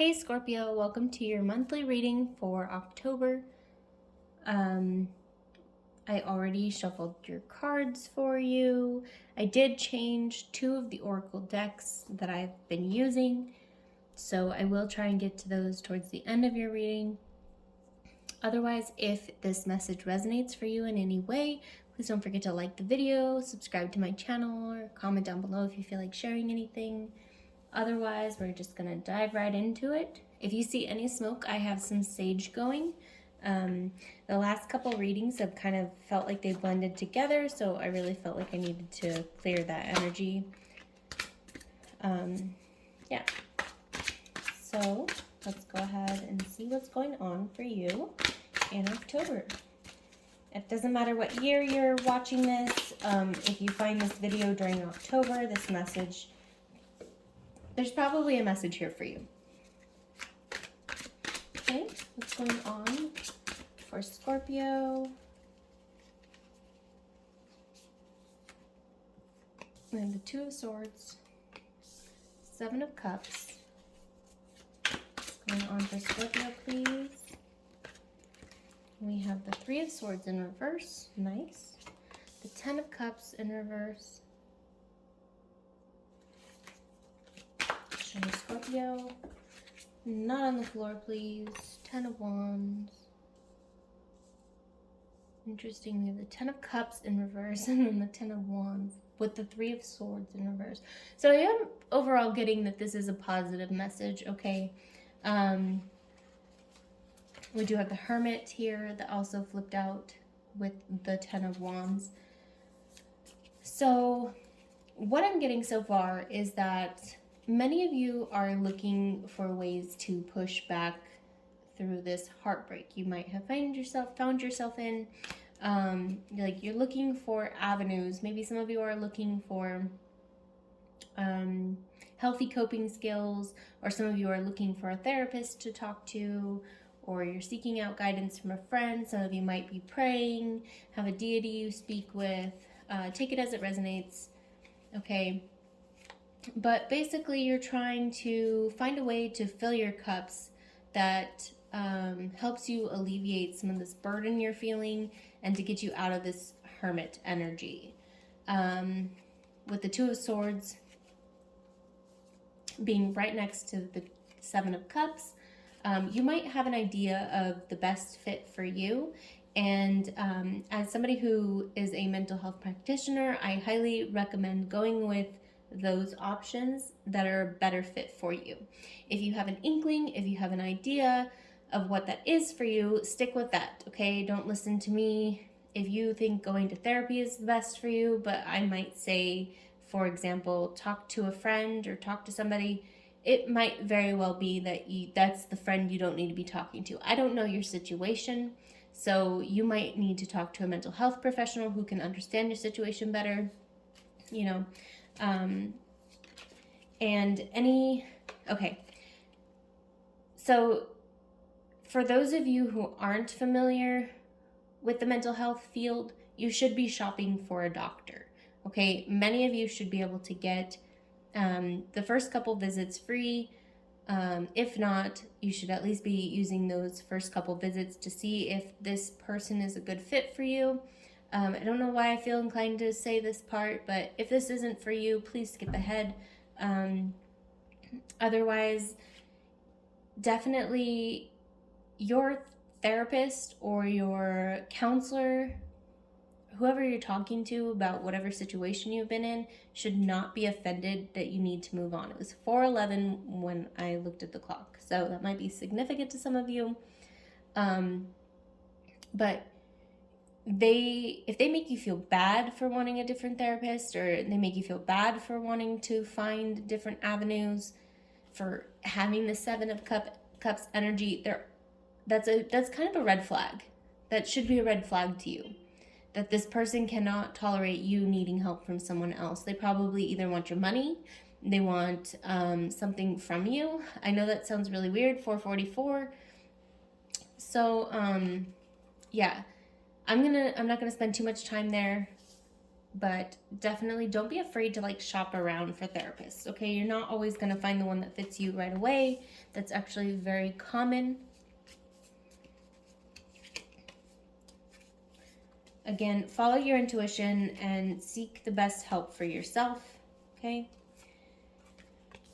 Hey Scorpio, welcome to your monthly reading for October. I already shuffled your cards for you. I did change 2 of the oracle decks that I've been using, so I will try and get to those towards the end of your reading. Otherwise, if this message resonates for you in any way, please don't forget to like the video, subscribe to my channel, or comment down below if you feel like sharing anything. Otherwise, we're just gonna dive right into it. If you see any smoke, I have some sage going. The last couple readings have kind of felt like they blended together, so I really felt like I needed to clear that energy. Yeah. So let's go ahead and see what's going on for you in October. It doesn't matter what year you're watching this. If you find this video during October, this message, there's probably a message here for you. Okay, what's going on for Scorpio? We have the Two of Swords, Seven of Cups. What's going on for Scorpio, please? We have the Three of Swords in reverse, nice. The Ten of Cups in reverse. Show me Scorpio. Not on the floor, please. Ten of Wands. Interesting, we have the Ten of Cups in reverse and then the Ten of Wands with the Three of Swords in reverse. So I am overall getting that this is a positive message, okay? We do have the Hermit here that also flipped out with the Ten of Wands. So what I'm getting so far is that many of you are looking for ways to push back through this heartbreak you might have found yourself in. Like you're looking for avenues. Maybe some of you are looking for healthy coping skills, or some of you are looking for a therapist to talk to, or you're seeking out guidance from a friend. Some of you might be praying, have a deity you speak with. Take it as it resonates, okay? But basically you're trying to find a way to fill your cups that helps you alleviate some of this burden you're feeling and to get you out of this hermit energy. With the Two of Swords being right next to the Seven of Cups, you might have an idea of the best fit for you. And as somebody who is a mental health practitioner, I highly recommend going with those options that are a better fit for you. If you have an inkling, if you have an idea of what that is for you, stick with that, okay? Don't listen to me if you think going to therapy is the best for you, but I might say, for example, talk to a friend or talk to somebody. It might very well be that that's the friend you don't need to be talking to. I don't know your situation, so you might need to talk to a mental health professional who can understand your situation better, you know. Okay. So for those of you who aren't familiar with the mental health field, you should be shopping for a doctor, okay? Many of you should be able to get the first couple visits free. If not, you should at least be using those first couple visits to see if this person is a good fit for you. I don't know why I feel inclined to say this part, but if this isn't for you, please skip ahead. Otherwise, definitely your therapist or your counselor, whoever you're talking to about whatever situation you've been in, should not be offended that you need to move on. It was 4:11 when I looked at the clock, so that might be significant to some of you. But if they make you feel bad for wanting a different therapist, or they make you feel bad for wanting to find different avenues, for having the Seven of Cups energy, that's kind of a red flag. That should be a red flag to you, that this person cannot tolerate you needing help from someone else. They probably either want your money, they want something from you. I know that sounds really weird, 444. So yeah, I'm not gonna spend too much time there. but definitely don't be afraid to like shop around for therapists, okay? You're not always going to find the one that fits you right away. That's actually very common. Again, follow your intuition and seek the best help for yourself, okay?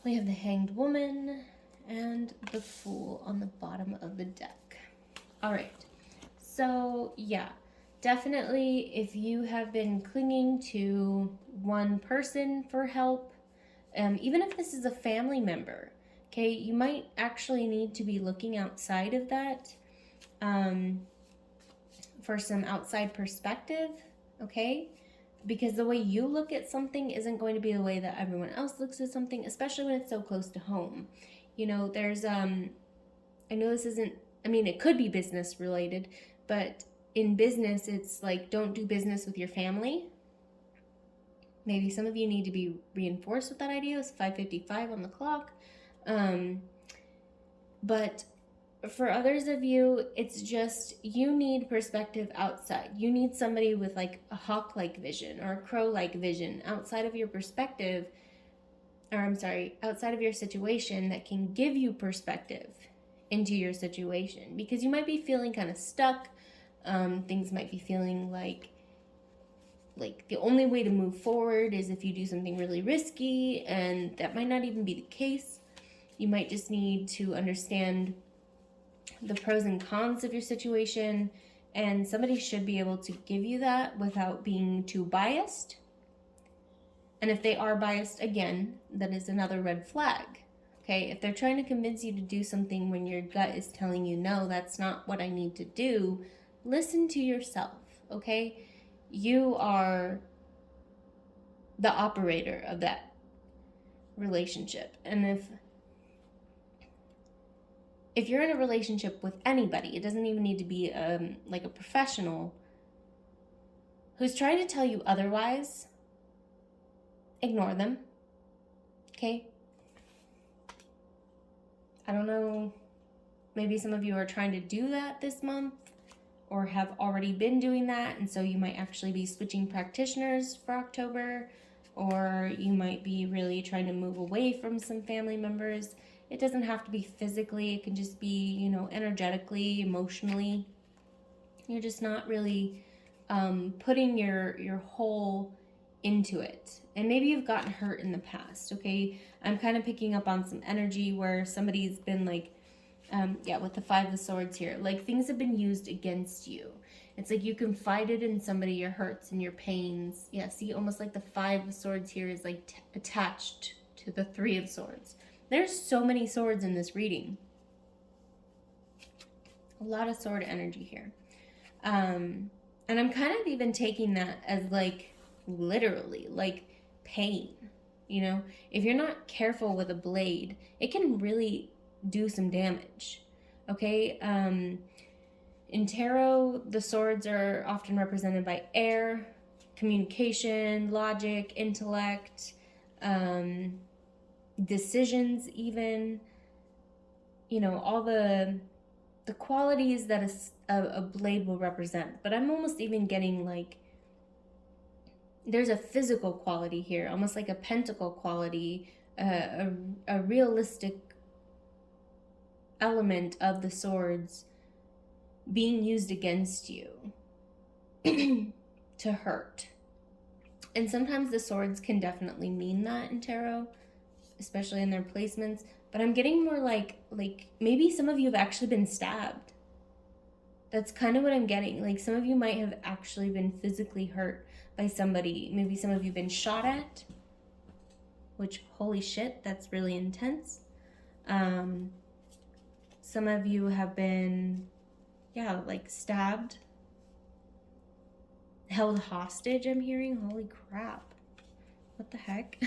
We have the Hanged Woman and the Fool on the bottom of the deck. All right, so yeah, definitely if you have been clinging to one person for help, even if this is a family member, okay, you might actually need to be looking outside of that for some outside perspective, okay? Because the way you look at something isn't going to be the way that everyone else looks at something, especially when it's so close to home. You know, there's, I know this isn't, I mean, it could be business related, but in business, it's like, don't do business with your family. Maybe some of you need to be reinforced with that idea. It's 5:55 on the clock. But for others of you, it's just you need perspective outside. You need somebody with like a hawk-like vision or a crow-like vision outside of your perspective, or I'm sorry, outside of your situation that can give you perspective into your situation, because you might be feeling kind of stuck. Things might be feeling like the only way to move forward is if you do something really risky, and that might not even be the case. You might just need to understand the pros and cons of your situation, and somebody should be able to give you that without being too biased. And if they are biased, again, that is another red flag. Okay, if they're trying to convince you to do something when your gut is telling you, no, that's not what I need to do, listen to yourself, okay? You are the operator of that relationship. And if you're in a relationship with anybody, it doesn't even need to be like a professional who's trying to tell you otherwise, ignore them, okay? I don't know, maybe some of you are trying to do that this month or have already been doing that, and so you might actually be switching practitioners for October, or you might be really trying to move away from some family members. It doesn't have to be physically, it can just be, you know, energetically, emotionally. You're just not really putting your whole into it. And maybe you've gotten hurt in the past, okay? I'm kind of picking up on some energy where somebody's been like, with the Five of Swords here, like things have been used against you. It's like you confided in somebody your hurts and your pains. Yeah, see, almost like the Five of Swords here is like attached to the Three of Swords. There's so many swords in this reading. A lot of sword energy here. And I'm kind of even taking that as like literally like pain. You know, if you're not careful with a blade, it can really do some damage. Okay? In tarot, the swords are often represented by air, communication, logic, intellect, decisions even, you know, all the qualities that a blade will represent. But I'm almost even getting like there's a physical quality here, almost like a pentacle quality, a realistic element of the swords being used against you to hurt. And sometimes the swords can definitely mean that in tarot, especially in their placements. But I'm getting more like maybe some of you have actually been stabbed. That's kind of what I'm getting. Like some of you might have actually been physically hurt by somebody. Maybe some of you have been shot at, which, holy shit, that's really intense. Some of you have been, like stabbed, held hostage, I'm hearing. Holy crap. What the heck?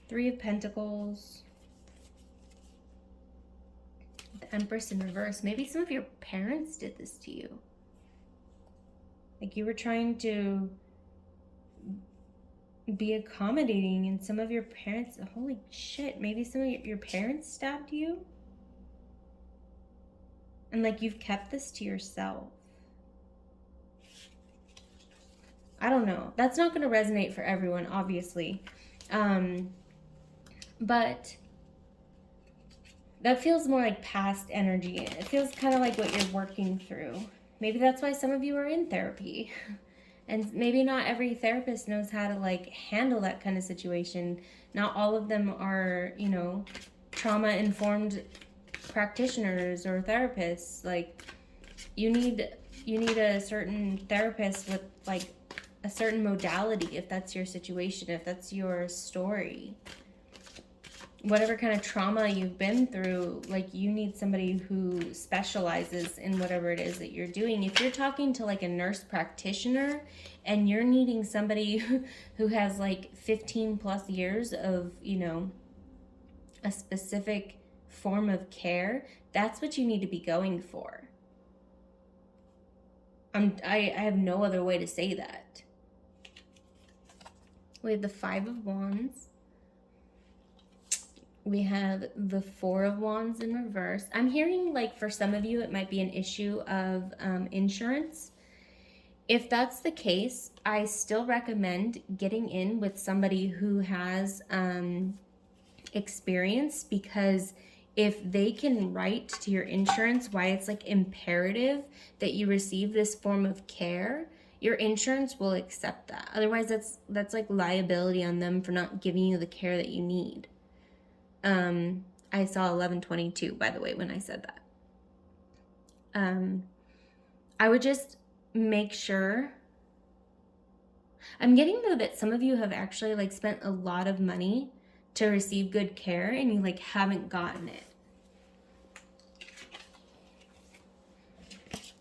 Three of Pentacles. The Empress in reverse. Maybe some of your parents did this to you. Like you were trying to be accommodating and some of your parents, holy shit, maybe some of your parents stabbed you? And like you've kept this to yourself. I don't know. That's not going to resonate for everyone, obviously. But that feels more like past energy. It feels kind of like what you're working through. Maybe that's why some of you are in therapy. And maybe not every therapist knows how to like handle that kind of situation. Not all of them are, you know, trauma-informed practitioners or therapists. Like you need a certain therapist with like a certain modality if that's your situation, if that's your story. Whatever kind of trauma you've been through, like you need somebody who specializes in whatever it is that you're doing. If you're talking to like a nurse practitioner and you're needing somebody who has like 15 plus years of, you know, a specific form of care, that's what you need to be going for. I have no other way to say that. We have the 5 of Wands. We have the 4 of Wands in reverse. I'm hearing like for some of you it might be an issue of insurance. If that's the case, I still recommend getting in with somebody who has experience, because if they can write to your insurance why it's like imperative that you receive this form of care, your insurance will accept that. Otherwise, that's like liability on them for not giving you the care that you need. I saw 1122, by the way, when I said that. I would just make sure. I'm getting though that some of you have actually like spent a lot of money to receive good care and you like haven't gotten it.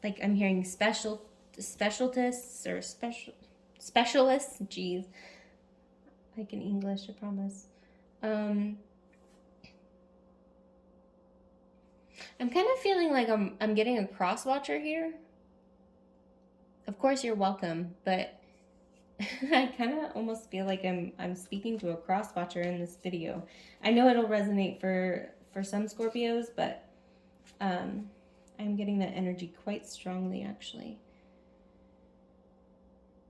Like I'm hearing specialists, geez. Like in English, I promise. I'm kind of feeling like I'm getting a cross watcher here. Of course you're welcome, but I kind of almost feel like I'm speaking to a cross watcher in this video. I know it'll resonate for some Scorpios, but I'm getting that energy quite strongly actually.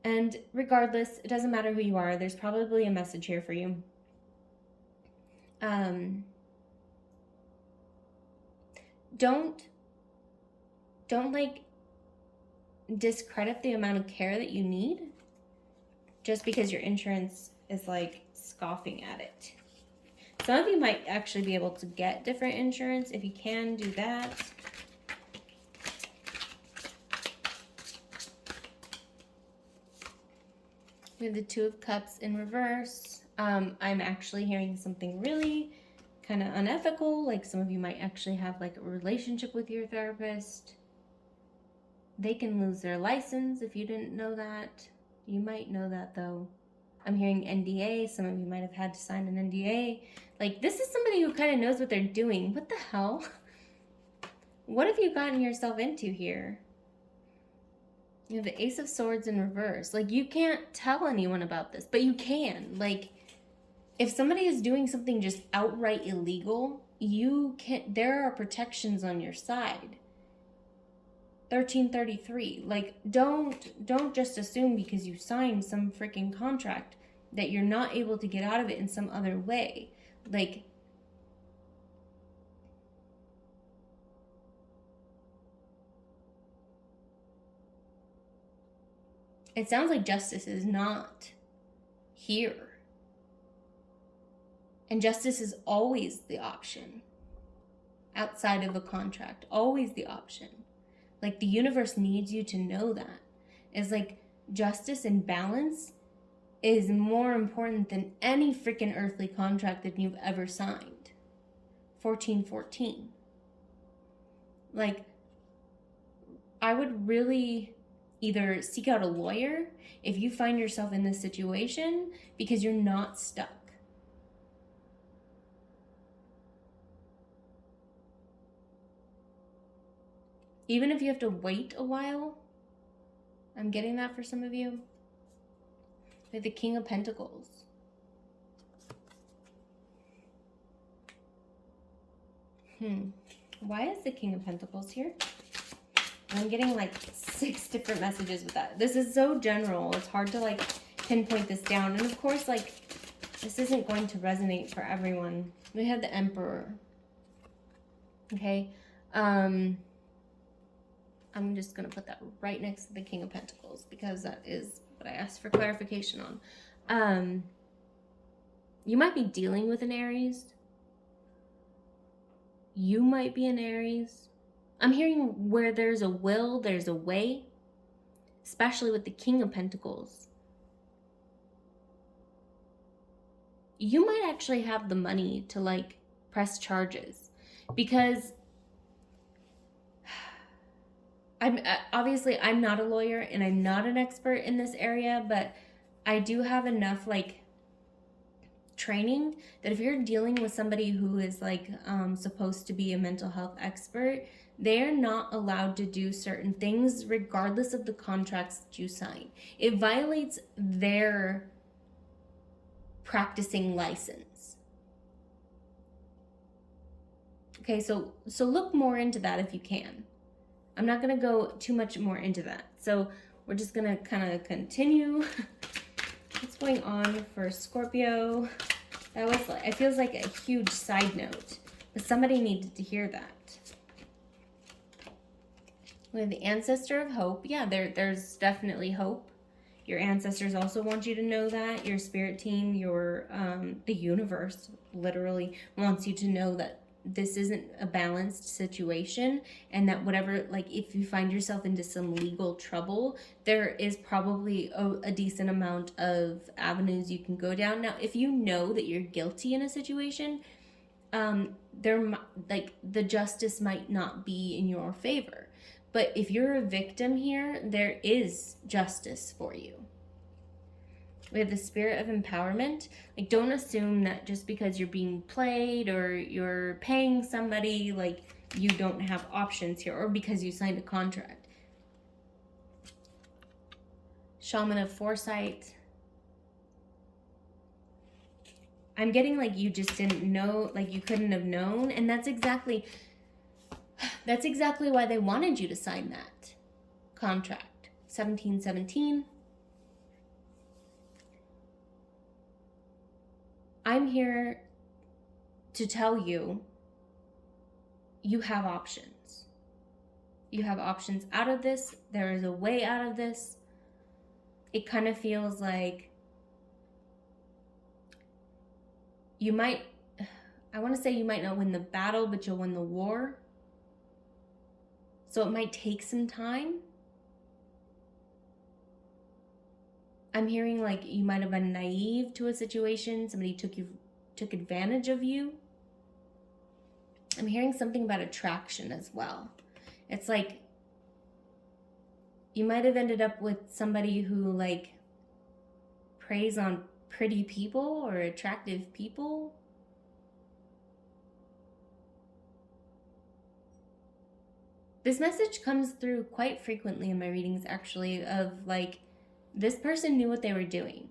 And regardless, it doesn't matter who you are, there's probably a message here for you. Don't like discredit the amount of care that you need just because your insurance is like scoffing at it. Some of you might actually be able to get different insurance. If you can, do that. We have the 2 of Cups in reverse. I'm actually hearing something really kind of unethical. Like some of you might actually have like a relationship with your therapist. They can lose their license if you didn't know that. You might know that though. I'm hearing NDA. Some of you might have had to sign an NDA. Like this is somebody who kind of knows what they're doing. What the hell? What have you gotten yourself into here? You have the Ace of Swords in reverse. Like you can't tell anyone about this, but you can. Like if somebody is doing something just outright illegal, you can. There are protections on your side. 1333. Like don't just assume because you signed some freaking contract that you're not able to get out of it in some other way. Like it sounds like justice is not here. And justice is always the option. Outside of a contract, always the option. Like the universe needs you to know that. It's like justice and balance is more important than any freaking earthly contract that you've ever signed. 1414. Like I would really either seek out a lawyer if you find yourself in this situation because you're not stuck. Even if you have to wait a while, I'm getting that for some of you. With the King of Pentacles. Why is the King of Pentacles here? I'm getting like 6 different messages with that. This is so general. It's hard to like pinpoint this down. And of course, like, this isn't going to resonate for everyone. We have the Emperor. Okay. I'm just going to put that right next to the King of Pentacles because that is what I asked for clarification on. You might be dealing with an Aries. You might be an Aries. I'm hearing where there's a will, there's a way, especially with the King of Pentacles. You might actually have the money to like press charges because I'm not a lawyer and I'm not an expert in this area, but I do have enough like training that if you're dealing with somebody who is like supposed to be a mental health expert, they're not allowed to do certain things regardless of the contracts that you sign. It violates their practicing license. Okay, so look more into that if you can. I'm not going to go too much more into that. So we're just going to kind of continue. What's going on for Scorpio? That was, it feels like a huge side note, but somebody needed to hear that. We have the Ancestor of Hope. Yeah, there's definitely hope. Your ancestors also want you to know that. Your spirit team, the universe literally wants you to know that this isn't a balanced situation, and that whatever, like if you find yourself into some legal trouble, there is probably a decent amount of avenues you can go down. Now, if you know that you're guilty in a situation, the justice might not be in your favor. But if you're a victim here, there is justice for you. We have the Spirit of Empowerment. Like, don't assume that just because you're being played or you're paying somebody, like, you don't have options here, or because you signed a contract. Shaman of Foresight. I'm getting like you just didn't know, like you couldn't have known, and that's exactly why they wanted you to sign that contract. 1717. I'm here to tell you, you have options. You have options out of this. There is a way out of this. It kind of feels like you might, I want to say you might not win the battle, but you'll win the war. So it might take some time. I'm hearing like you might have been naive to a situation. Somebody took advantage of you. I'm hearing something about attraction as well. It's like you might have ended up with somebody who like preys on pretty people or attractive people. This message comes through quite frequently in my readings, actually, of like, this person knew what they were doing.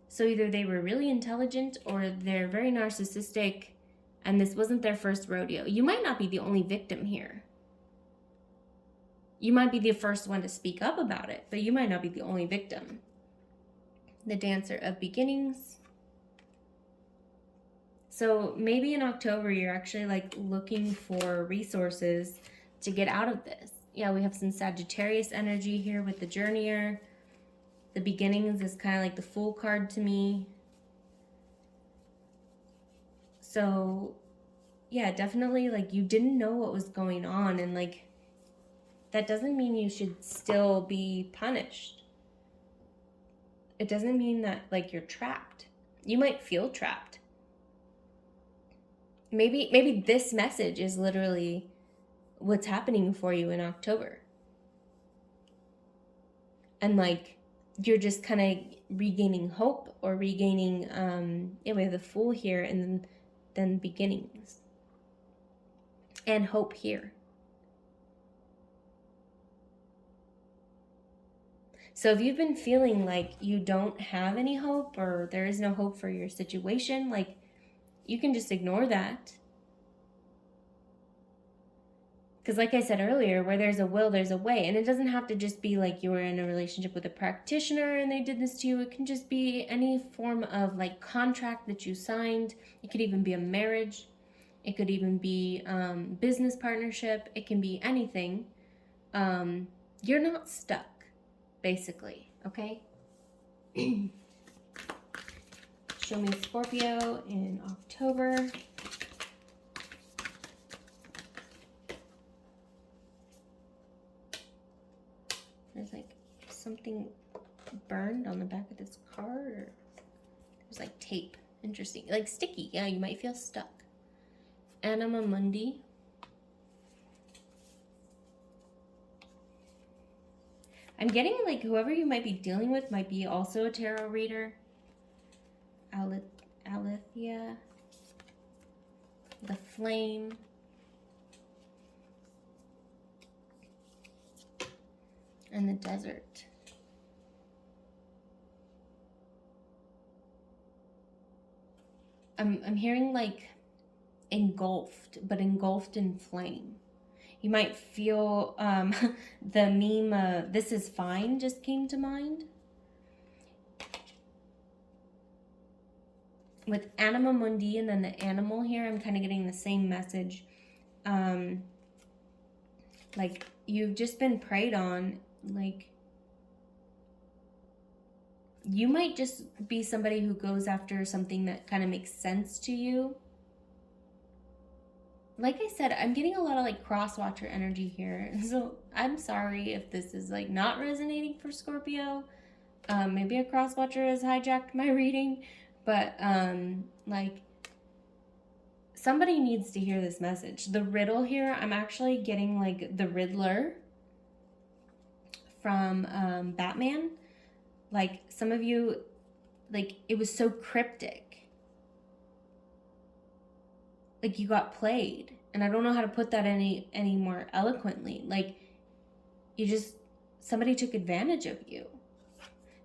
So either they were really intelligent or they're very narcissistic and this wasn't their first rodeo. You might not be the only victim here. You might be the first one to speak up about it, but you might not be the only victim. The Dancer of Beginnings. So maybe in October, you're actually like looking for resources to get out of this. Yeah, we have some Sagittarius energy here with the Journeyer. The Beginnings is kind of like the Fool card to me. So yeah, definitely like you didn't know what was going on, and like that doesn't mean you should still be punished. It doesn't mean that like you're trapped. You might feel trapped. Maybe this message is literally what's happening for you in October. And like you're just kind of regaining hope or regaining we have the Fool here and then Beginnings. And hope here. So if you've been feeling like you don't have any hope or there is no hope for your situation, like you can just ignore that. Because like I said earlier, where there's a will, there's a way. And it doesn't have to just be like you were in a relationship with a practitioner and they did this to you. It can just be any form of like contract that you signed. It could even be a marriage. It could even be business partnership. It can be anything. You're not stuck, basically, okay? Show me Scorpio in October. There's like something burned on the back of this card. Or there's like tape. Interesting. Like sticky. Yeah, you might feel stuck. Anima Mundi. I'm getting like whoever you might be dealing with might be also a tarot reader. Alethea. The Flame. And the Desert. I'm hearing like engulfed, but engulfed in flame. You might feel the meme "This is fine" just came to mind. With Anima Mundi and then the animal here, I'm kind of getting the same message. Like you've just been preyed on. Like you might just be somebody who goes after something that kind of makes sense to you. Like I said, I'm getting a lot of like cross-watcher energy here. So I'm sorry if this is like not resonating for Scorpio. Maybe a cross-watcher has hijacked my reading. But like somebody needs to hear this message. The riddle here, I'm actually getting like the Riddler from Batman. Like some of you, like it was so cryptic. Like you got played. And I don't know how to put that any more eloquently. Like you just, somebody took advantage of you.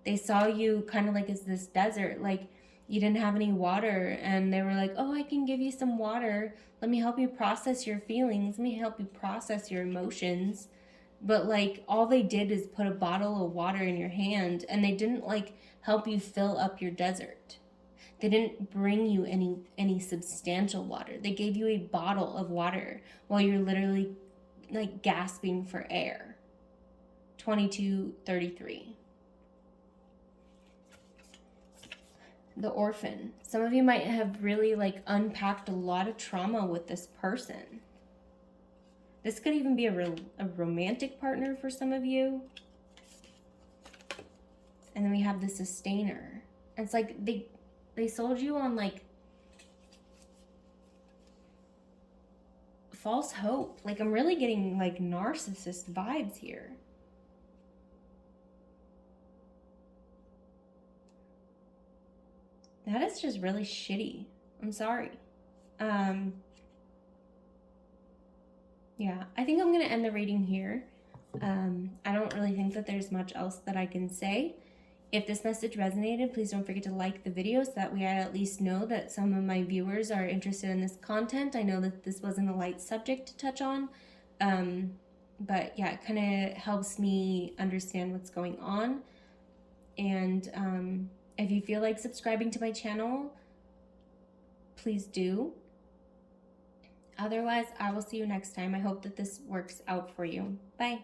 They saw you kind of like as this desert. Like you didn't have any water and they were like, oh, I can give you some water. Let me help you process your feelings. Let me help you process your emotions. But like all they did is put a bottle of water in your hand and they didn't like help you fill up your desert. They didn't bring you any substantial water. They gave you a bottle of water while you're literally like gasping for air. 2233. The Orphan. Some of you might have really like unpacked a lot of trauma with this person. This could even be a romantic partner for some of you. And then we have the Sustainer. And it's like they sold you on like false hope. Like I'm really getting like narcissist vibes here. That is just really shitty. I'm sorry. Yeah, I think I'm going to end the reading here. I don't really think that there's much else that I can say. If this message resonated, please don't forget to like the video so that way I at least know that some of my viewers are interested in this content. I know that this wasn't a light subject to touch on, but yeah, it kind of helps me understand what's going on. And if you feel like subscribing to my channel, please do. Otherwise, I will see you next time. I hope that this works out for you. Bye.